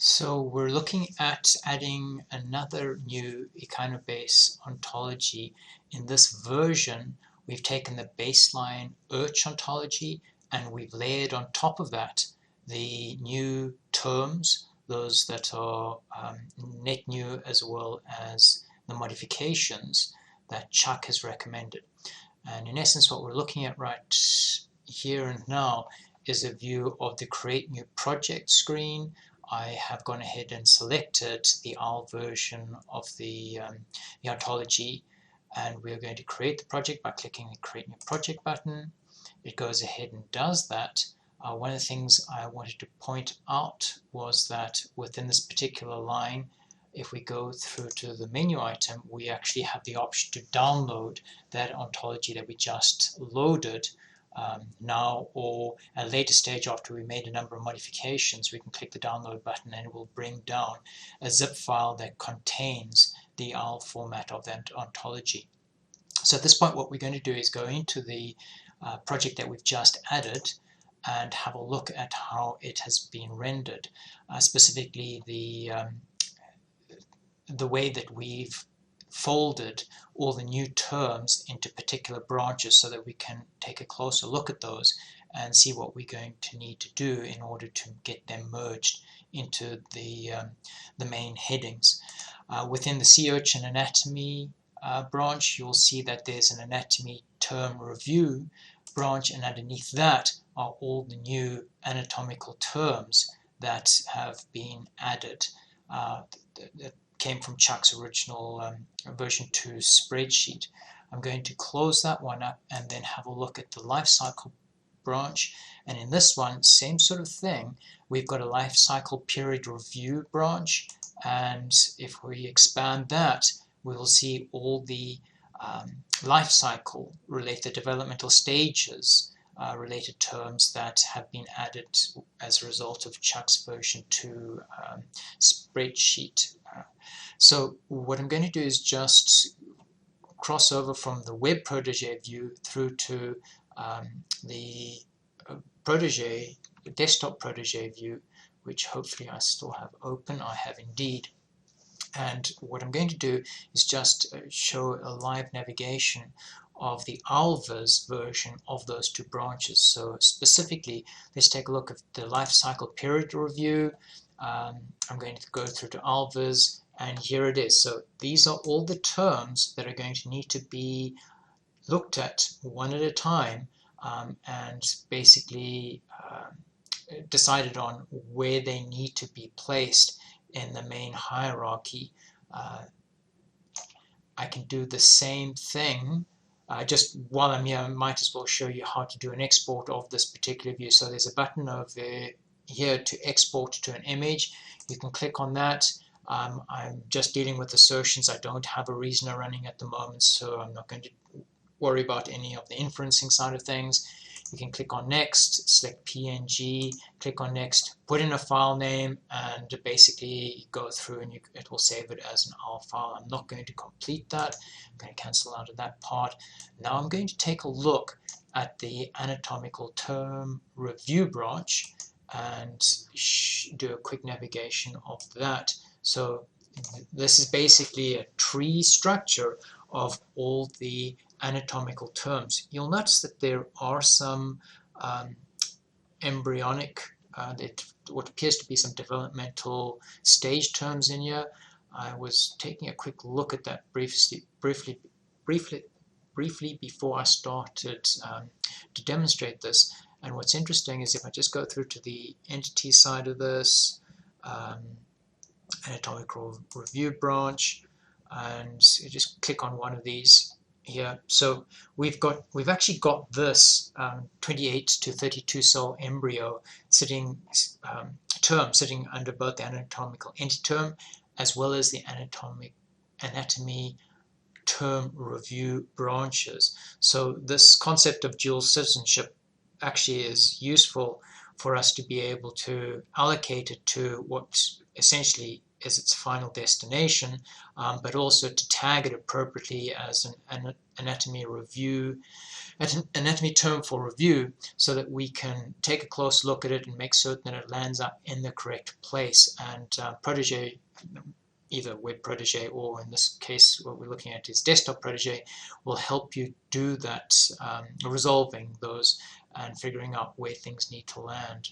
So we're looking at adding another new Echinobase ontology. In this version, we've taken the baseline URCH ontology and we've layered on top of that the new terms, those that are net new, as well as the modifications that Chuck has recommended. And in essence, what we're looking at right here and now is a view of the Create New Project screen. I have gone ahead and selected the OWL version of the ontology, and we're going to create the project by clicking the Create New Project button. It goes ahead and does that. One of the things I wanted to point out was that within this particular line, if we go through to the menu item, we actually have the option to download that ontology that we just loaded now, or at a later stage after we made a number of modifications. We can click the download button and it will bring down a zip file that contains the OWL format of that ontology. So at this point, what we're going to do is go into the project that we've just added and have a look at how it has been rendered, specifically the way that we've folded all the new terms into particular branches so that we can take a closer look at those and see what we're going to need to do in order to get them merged into the main headings. Within the URCH Anatomy branch, you'll see that there's an anatomy term review branch, and underneath that are all the new anatomical terms that have been added. That came from Chuck's original version 2 spreadsheet. I'm going to close that one up and then have a look at the life cycle branch. And in this one, same sort of thing. We've got a life cycle period review branch, and if we expand that, we will see all the life cycle related developmental stages related terms that have been added as a result of Chuck's version 2 spreadsheet. So what I'm going to do is just cross over from the web protege view through to the protege, the desktop protege view, which hopefully I still have open. I have indeed. And what I'm going to do is just show a live navigation of the OWLVers version of those two branches. So specifically, let's take a look at the life cycle period review. I'm going to go through to OWLVers, and here it is. So these are all the terms that are going to need to be looked at one at a time and basically decided on where they need to be placed in the main hierarchy. I can do the same thing. Just while I'm here, I might as well show you how to do an export of this particular view. So there's a button over here to export to an image. You can click on that. I'm just dealing with assertions. I don't have a reasoner running at the moment, so I'm not going to worry about any of the inferencing side of things. You can click on next, select PNG, click on next, put in a file name, and basically go through and it will save it as an OWL file. I'm not going to complete that. I'm going to cancel out of that part. Now I'm going to take a look at the anatomical term review branch and do a quick navigation of that. So this is basically a tree structure of all the anatomical terms. You'll notice that there are some embryonic, what appears to be some developmental stage terms in here. I was taking a quick look at that briefly before I started to demonstrate this. And what's interesting is if I just go through to the entity side of this, anatomical review branch, and you just click on one of these here. So we've actually got this 28 to 32 cell embryo sitting term sitting under both the anatomical entity term as well as the anatomy term review branches. So this concept of dual citizenship actually is useful for us to be able to allocate it to what essentially as its final destination, but also to tag it appropriately as an anatomy review, an anatomy term for review, so that we can take a close look at it and make certain that it lands up in the correct place. And Protégé, either Web Protégé or in this case what we're looking at is Desktop Protégé, will help you do that, resolving those and figuring out where things need to land.